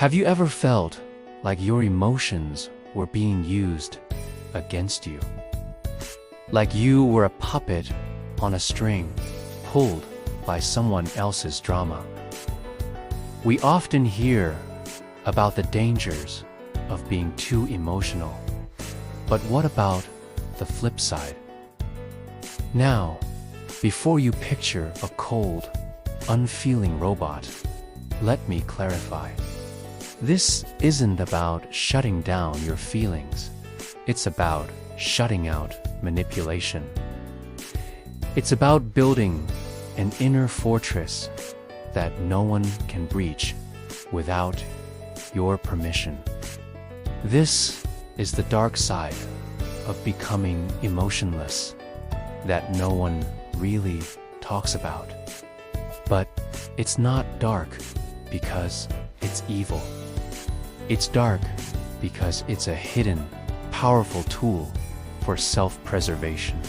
Have you ever felt like your emotions were being used against you? Like you were a puppet on a string, pulled by someone else's drama? We often hear about the dangers of being too emotional. But what about the flip side? Now, before you picture a cold, unfeeling robot, let me clarify. This isn't about shutting down your feelings. It's about shutting out manipulation. It's about building an inner fortress that no one can breach without your permission. This is the dark side of becoming emotionless that no one really talks about. But it's not dark because it's evil. It's dark because it's a hidden, powerful tool for self-preservation.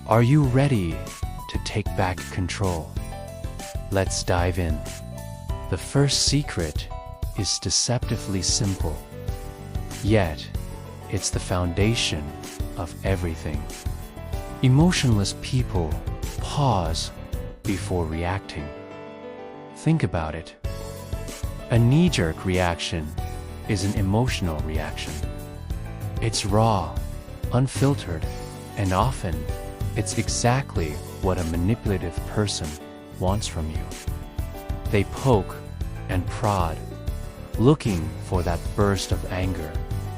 Are you ready to take back control? Let's dive in. The first secret is deceptively simple, yet it's the foundation of everything. Emotionless people pause before reacting. Think about it. A knee-jerk reaction is an emotional reaction. It's raw, unfiltered, and often it's exactly what a manipulative person wants from you. They poke and prod, looking for that burst of anger,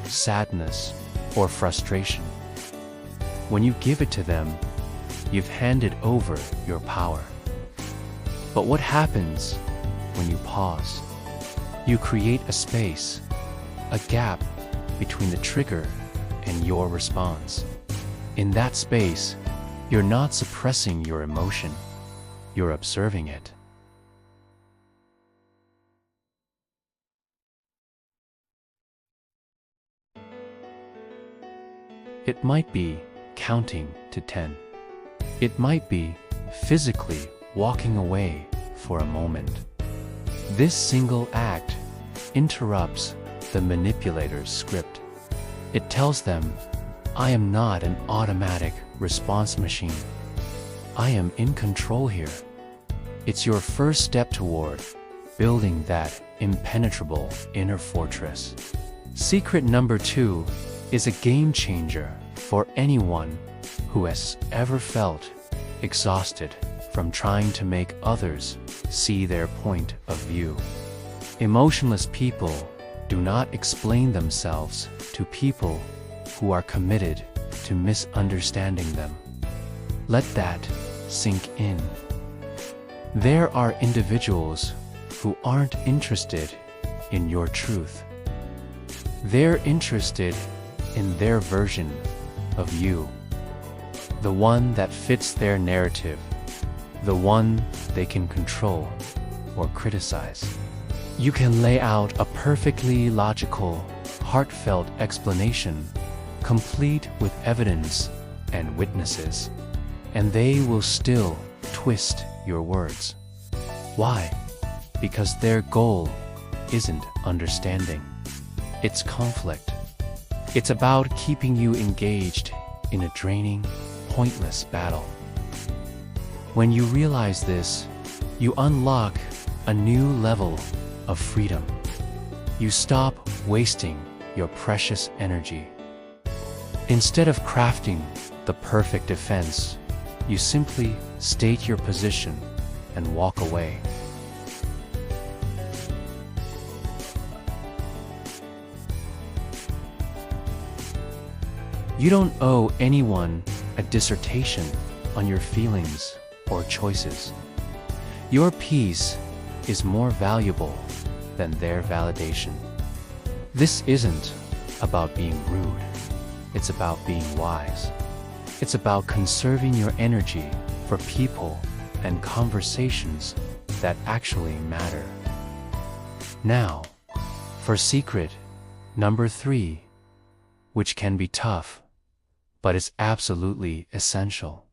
sadness, or frustration. When you give it to them, you've handed over your power. But what happens when you pause? You create a space, a gap between the trigger and your response. In that space, you're not suppressing your emotion, you're observing it. It might be counting to 10. It might be physically walking away for a moment. This single act interrupts the manipulator's script. It tells them, I am not an automatic response machine. I am in control here. It's your first step toward building that impenetrable inner fortress. Secret number 2 is a game changer for anyone who has ever felt exhausted from trying to make others see their point of view. Emotionless people do not explain themselves to people who are committed to misunderstanding them. Let that sink in. There are individuals who aren't interested in your truth. They're interested in their version of you, the one that fits their narrative, the one they can control or criticize. You can lay out a perfectly logical, heartfelt explanation, complete with evidence and witnesses, and they will still twist your words. Why? Because their goal isn't understanding. It's conflict. It's about keeping you engaged in a draining, pointless battle. When you realize this, you unlock a new level of freedom. You stop wasting your precious energy. Instead of crafting the perfect defense, you simply state your position and walk away. You don't owe anyone a dissertation on your feelings or choices. Your peace is more valuable than their validation. This isn't about being rude. It's about being wise. It's about conserving your energy for people and conversations that actually matter. Now, for secret number 3, which can be tough, but is absolutely essential.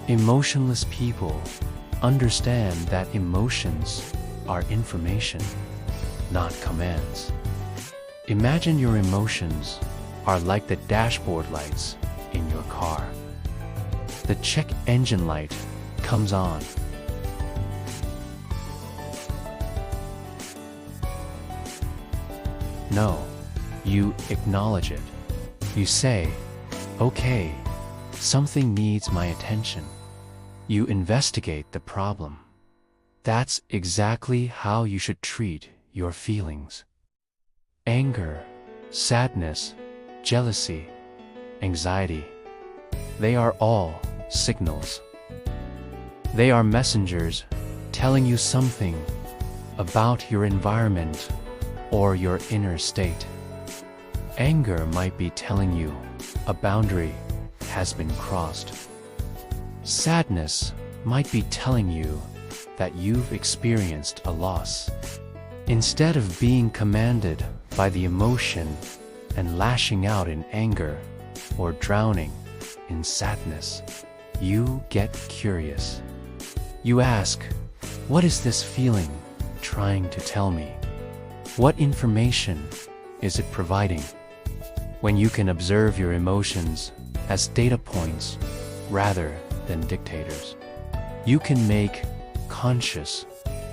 Emotionless people understand that emotions are information, not commands. Imagine your emotions are like the dashboard lights in your car. The check engine light comes on. No, you acknowledge it. You say, okay, something needs my attention. You investigate the problem. That's exactly how you should treat your feelings. Anger, sadness, jealousy, anxiety, they are all signals. They are messengers telling you something about your environment or your inner state. Anger might be telling you a boundary has been crossed. Sadness might be telling you that you've experienced a loss. Instead of being commanded by the emotion and lashing out in anger or drowning in sadness, you get curious. You ask, what is this feeling trying to tell me? What information is it providing? When you can observe your emotions as data points rather than dictators, you can make conscious,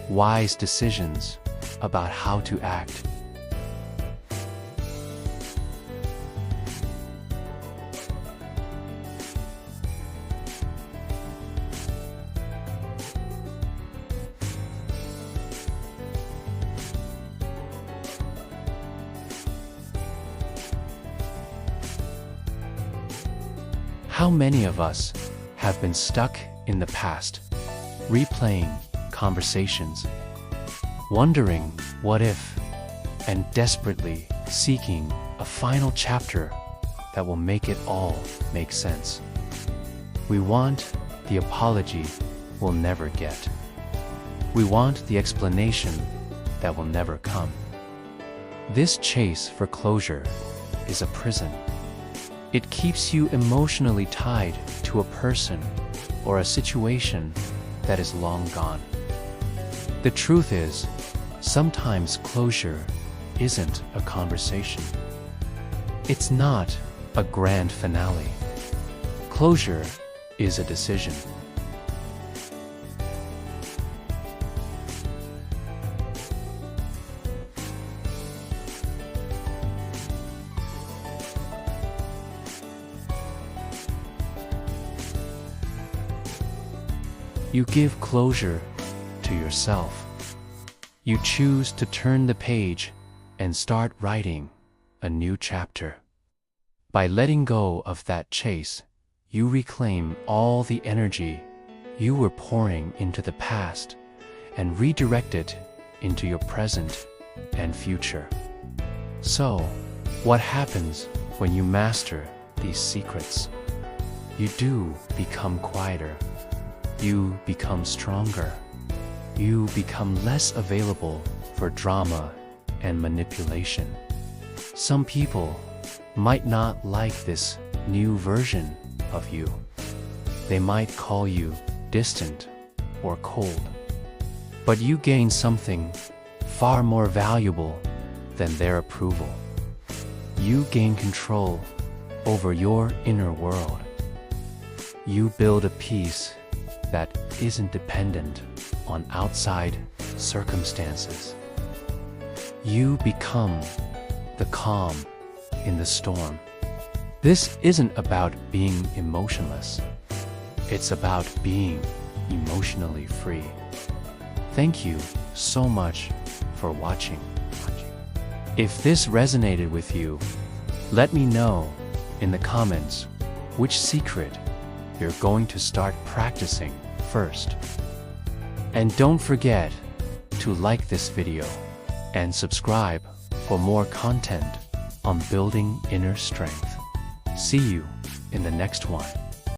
wise decisions about how to act. How many of us have been stuck in the past, replaying conversations, wondering what if, and desperately seeking a final chapter that will make it all make sense? We want the apology we'll never get. We want the explanation that will never come. This chase for closure is a prison. It keeps you emotionally tied to a person or a situation that is long gone. The truth is, sometimes closure isn't a conversation. It's not a grand finale. Closure is a decision. You give closure to yourself. You choose to turn the page and start writing a new chapter. By letting go of that chase, you reclaim all the energy you were pouring into the past and redirect it into your present and future. So, what happens when you master these secrets? You do become quieter. You become stronger. You become less available for drama and manipulation. Some people might not like this new version of you. They might call you distant or cold. But you gain something far more valuable than their approval. You gain control over your inner world. You build a peace that isn't dependent on outside circumstances. You become the calm in the storm. This isn't about being emotionless. It's about being emotionally free. Thank you so much for watching. If this resonated with you, let me know in the comments which secret you're going to start practicing first. And don't forget to like this video and subscribe for more content on building inner strength. See you in the next one.